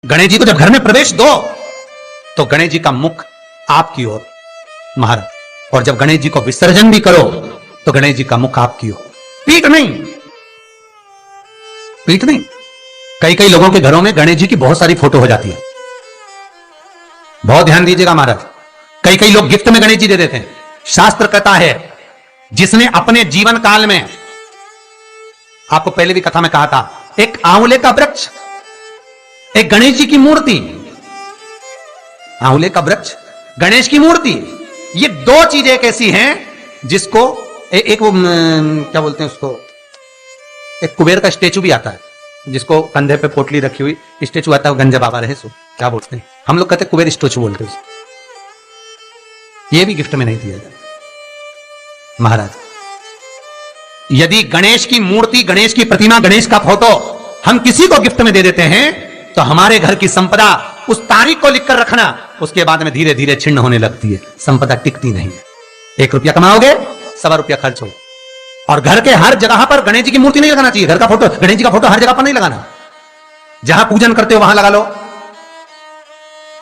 गणेश जी को जब घर में प्रवेश दो तो गणेश जी का मुख आपकी ओर महाराज, और जब गणेश जी को विसर्जन भी करो तो गणेश जी का मुख आपकी ओर, पीठ नहीं, पीठ नहीं। कई कई लोगों के घरों में गणेश जी की बहुत सारी फोटो हो जाती है, बहुत ध्यान दीजिएगा महाराज। कई कई लोग गिफ्ट में गणेश जी दे देते हैं। शास्त्र कहता है जिसने अपने जीवन काल में, आपको पहले भी कथा में कहा था, एक आंवले का वृक्ष, एक गणेश जी की मूर्ति, आंवले का वृक्ष, गणेश की मूर्ति, ये दो चीजें एक ऐसी हैं जिसको एक वो क्या बोलते हैं उसको, एक कुबेर का स्टेचू भी आता है जिसको कंधे पे पोटली रखी हुई स्टेचू आता है, गंजा बाबा रहे सो क्या बोलते हैं, हम लोग कहते हैं कुबेर स्टेचू बोलते हैं। ये भी गिफ्ट में नहीं दिया जाता महाराज। यदि गणेश की मूर्ति, गणेश की प्रतिमा, गणेश का फोटो हम किसी को गिफ्ट में दे देते हैं तो हमारे घर की संपदा, उस तारीख को लिखकर रखना, उसके बाद में धीरे धीरे छिन्न होने लगती है, संपदा टिकती नहीं है। 1 रुपया कमाओगे, 1.25 रुपया खर्च हो। और घर के हर जगह पर गणेश जी की मूर्ति नहीं लगाना चाहिए, घर का फोटो, गणेश जी का फोटो हर जगह पर नहीं लगाना। जहां पूजन करते हो वहां लगा लो,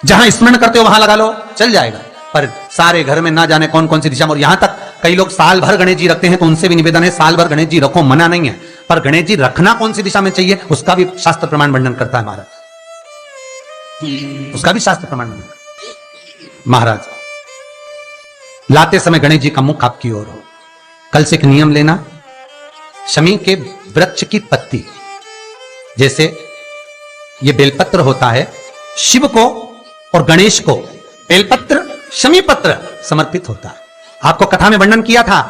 जहां स्मरण करते हो वहां लगा लो, चल जाएगा। पर सारे घर में ना जाने कौन कौन सी दिशा में, और यहां तक कई लोग साल भर गणेश जी रखते हैं, तो उनसे भी निवेदन है साल भर गणेश जी रखो, मना नहीं है, पर गणेश जी रखना कौन सी दिशा में चाहिए उसका भी शास्त्र प्रमाण वर्णन करता है महाराज, उसका भी शास्त्र प्रमाण महाराज। लाते समय गणेश जी का मुख आपकी ओर हो। कल से एक नियम लेना, शमी के वृक्ष की पत्ती, जैसे ये बेलपत्र होता है, शिव को और गणेश को बेलपत्र, शमी पत्र समर्पित होता है। आपको कथा में वर्णन किया था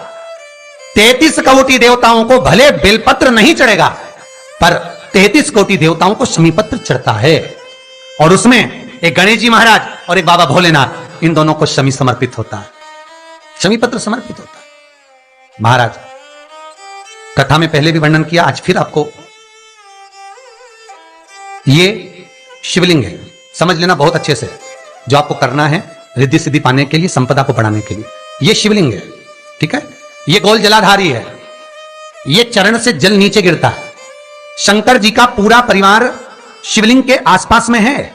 33 कोटि देवताओं को भले बेलपत्र नहीं चढ़ेगा, पर 33 कोटि देवताओं को शमी पत्र चढ़ता है, और उसमें एक गणेश जी महाराज और एक बाबा भोलेनाथ, इन दोनों को शमी समर्पित होता है, शमी पत्र समर्पित होता है महाराज। कथा में पहले भी वर्णन किया, आज फिर आपको, ये शिवलिंग है, समझ लेना बहुत अच्छे से, जो आपको करना है रिद्धि सिद्धि पाने के लिए, संपदा को बढ़ाने के लिए। ये शिवलिंग है, ठीक है, ये गोल जलाधारी है, ये चरण से जल नीचे गिरता है। शंकर जी का पूरा परिवार शिवलिंग के आसपास में है।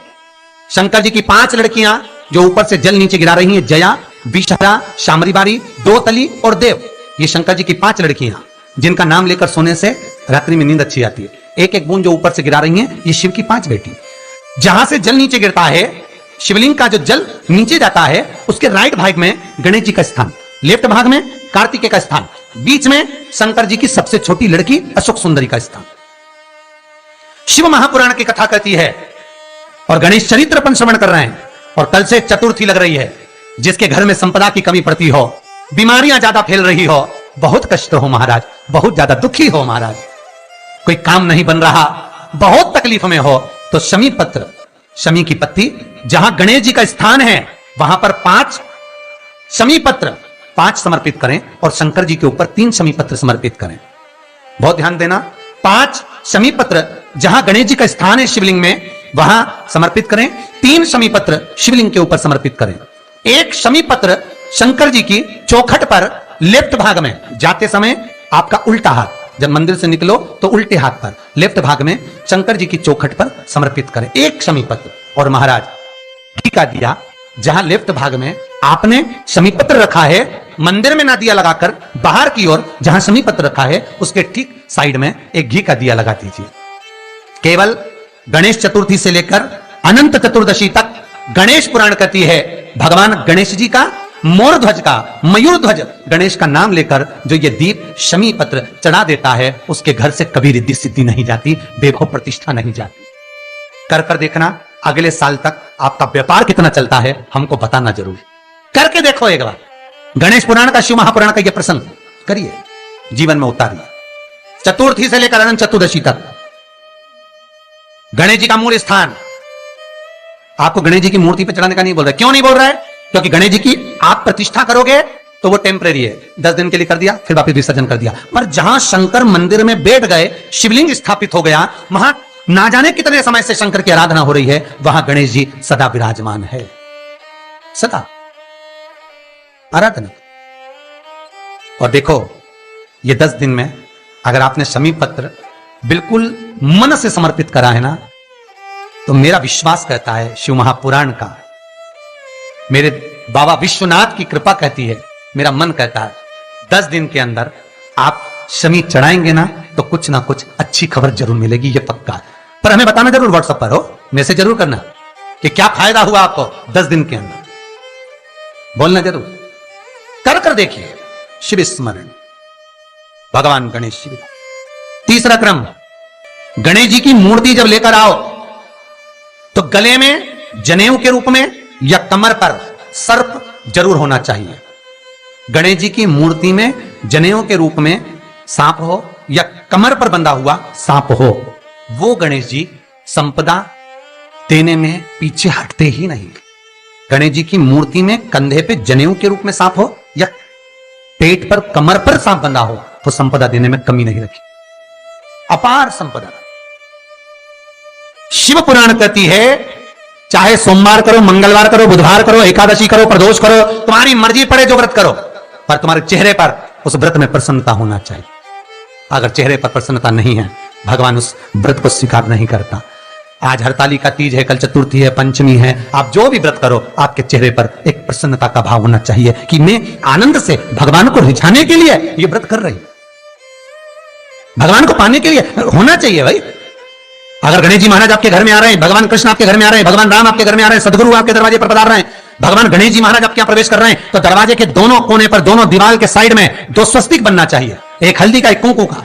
शंकर जी की 5 लड़कियां जो ऊपर से जल नीचे गिरा रही हैं, जया, विषहरा, शामरीबारी, दोतली और देव, ये शंकर जी की 5 लड़कियां जिनका नाम लेकर सोने से रात्रि में नींद अच्छी आती है। एक एक बूंद जो ऊपर से गिरा रही हैं, ये शिव की 5 बेटी। जहां से जल नीचे गिरता है, शिवलिंग का जो जल नीचे जाता है, उसके राइट भाग में गणेश जी का स्थान, लेफ्ट भाग में कार्तिकेय का स्थान, बीच में शंकर जी की सबसे छोटी लड़की अशोक सुंदरी का स्थान। शिव महापुराण की कथा कहती है, और गणेश चरित्र अपन श्रवण कर रहे हैं, और कल से चतुर्थी लग रही है। जिसके घर में संपदा की कमी पड़ती हो, बीमारियां ज्यादा फैल रही हो, बहुत कष्ट हो महाराज, बहुत ज्यादा दुखी हो महाराज, कोई काम नहीं बन रहा, बहुत तकलीफ में हो, तो शमी पत्र, शमी की पत्ती, जहां गणेश जी का स्थान है वहां पर 5 शमी पत्र 5 समर्पित करें, और शंकर जी के ऊपर 3 शमी पत्र समर्पित करें। बहुत ध्यान देना, 5 शमी पत्र जहां गणेश जी का स्थान है शिवलिंग में, वहां समर्पित करें, 3 शमी पत्र शिवलिंग के ऊपर समर्पित करें। 1 शमी पत्र शंकर जी की चौखट पर लेफ्ट भाग में, जाते समय आपका उल्टा हाथ, जब मंदिर से निकलो तो उल्टे हाथ पर लेफ्ट भाग में शंकर जी की चौखट पर समर्पित करें 1 शमी पत्र। और महाराज घी का दिया जहां लेफ्ट भाग में आपने शमी पत्र रखा है, मंदिर में ना दिया लगाकर बाहर की ओर जहां शमी पत्र रखा है उसके ठीक साइड में एक घी का दिया लगा दीजिए। केवल गणेश चतुर्थी से लेकर अनंत चतुर्दशी तक गणेश पुराण कहती है, भगवान गणेश जी का मोर ध्वज का, मयूर ध्वज गणेश का नाम लेकर जो ये दीप शमी पत्र चढ़ा देता है, उसके घर से कभी रिद्धि सिद्धि नहीं जाती, वैभव प्रतिष्ठा नहीं जाती। कर कर देखना, अगले साल तक आपका व्यापार कितना चलता है हमको बताना जरूर, करके देखो एक बार। गणेश पुराण का, शिव महापुराण का यह प्रसंग करिए, जीवन में उतारिए। चतुर्थी से लेकर अनंत चतुर्दशी तक गणेश जी का मूल स्थान, आपको गणेश जी की मूर्ति पर चढ़ाने का नहीं बोल रहा है। क्यों नहीं बोल रहा है? क्योंकि गणेश जी की आप प्रतिष्ठा करोगे तो वो टेम्परेरी है, 10 दिन के लिए कर दिया, फिर वापस विसर्जन कर दिया। पर जहां शंकर मंदिर में बैठ गए, शिवलिंग स्थापित हो गया, वहां ना जाने कितने समय से शंकर की आराधना हो रही है, वहां गणेश जी सदा विराजमान है, सदा आराधना। और देखो, ये 10 दिन में अगर आपने शमी पत्र बिल्कुल मन से समर्पित करा है ना, तो मेरा विश्वास कहता है, शिव महापुराण का, मेरे बाबा विश्वनाथ की कृपा कहती है, मेरा मन कहता है 10 दिन के अंदर आप शमी चढ़ाएंगे ना तो कुछ ना कुछ अच्छी खबर जरूर मिलेगी, ये पक्का है। पर हमें बताना जरूर, व्हाट्सएप पर हो, मैसेज जरूर करना कि क्या फायदा हुआ आपको 10 दिन के अंदर, बोलना जरूर, कर देखिए। शिव स्मरण, भगवान गणेश शिव। तीसरा क्रम, गणेश जी की मूर्ति जब लेकर आओ तो गले में जनेऊ के रूप में या कमर पर सर्प जरूर होना चाहिए। गणेश जी की मूर्ति में जनेऊ के रूप में सांप हो या कमर पर बंधा हुआ सांप हो, वो गणेश जी संपदा देने में पीछे हटते ही नहीं। गणेश जी की मूर्ति में कंधे पे जनेऊ के रूप में सांप हो या पेट पर कमर पर सांप बंधा हो तो संपदा देने में कमी नहीं रखी, अपार संपदा। शिव पुराण कहती है चाहे सोमवार करो, मंगलवार करो, बुधवार करो, एकादशी करो, प्रदोष करो, तुम्हारी मर्जी पड़े जो व्रत करो, पर तुम्हारे चेहरे पर उस व्रत में प्रसन्नता होना चाहिए। अगर चेहरे पर प्रसन्नता नहीं है, भगवान उस व्रत को स्वीकार नहीं करता। आज हरतालिका तीज है, कल चतुर्थी है, पंचमी है, आप जो भी व्रत करो आपके चेहरे पर एक प्रसन्नता का भाव होना चाहिए कि मैं आनंद से भगवान को रिझाने के लिए ये व्रत कर रही, भगवान को पाने के लिए होना चाहिए भाई। अगर गणेश जी महाराज आपके घर में आ रहे हैं, भगवान कृष्ण आपके घर में आ रहे हैं, भगवान राम आपके घर में आ रहे हैं, सदगुरु आपके दरवाजे पर पधार रहे हैं, भगवान गणेश जी महाराज आपके यहां प्रवेश कर रहे हैं, तो दरवाजे के दोनों कोने पर, दोनों दीवार के साइड में 2 स्वस्तिक बनना चाहिए, एक हल्दी का, एक कुंकू का।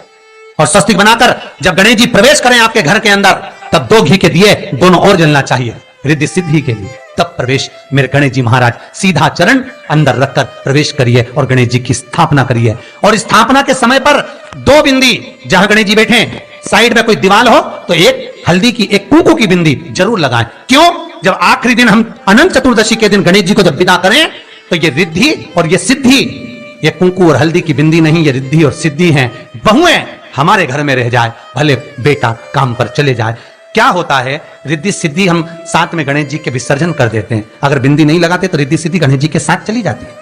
और स्वस्तिक बनाकर जब गणेश जी प्रवेश करें आपके घर के अंदर, तब 2 घी के दिए दोनों ओर जलना चाहिए रिद्धि सिद्धि के लिए। तब प्रवेश मेरे गणेश जी महाराज, सीधा चरण अंदर रखकर प्रवेश करिए और गणेश जी की स्थापना करिए। और स्थापना के समय पर 2 बिंदी, जहां गणेश जी बैठे साइड में कोई दीवार हो तो एक हल्दी की, एक कुंकू की बिंदी जरूर लगाएं। क्यों? जब आखिरी दिन हम अनंत चतुर्दशी के दिन गणेश जी को जब विदा करें तो ये रिद्धि और ये सिद्धि, ये कुंकू और हल्दी की बिंदी नहीं, ये रिद्धि और सिद्धि है। बहुएं हमारे घर में रह जाए, भले बेटा काम पर चले जाए। क्या होता है, रिद्धि सिद्धि हम साथ में गणेश जी के विसर्जन कर देते हैं, अगर बिंदी नहीं लगाते तो रिद्धि सिद्धि गणेश जी के साथ चली जाती है।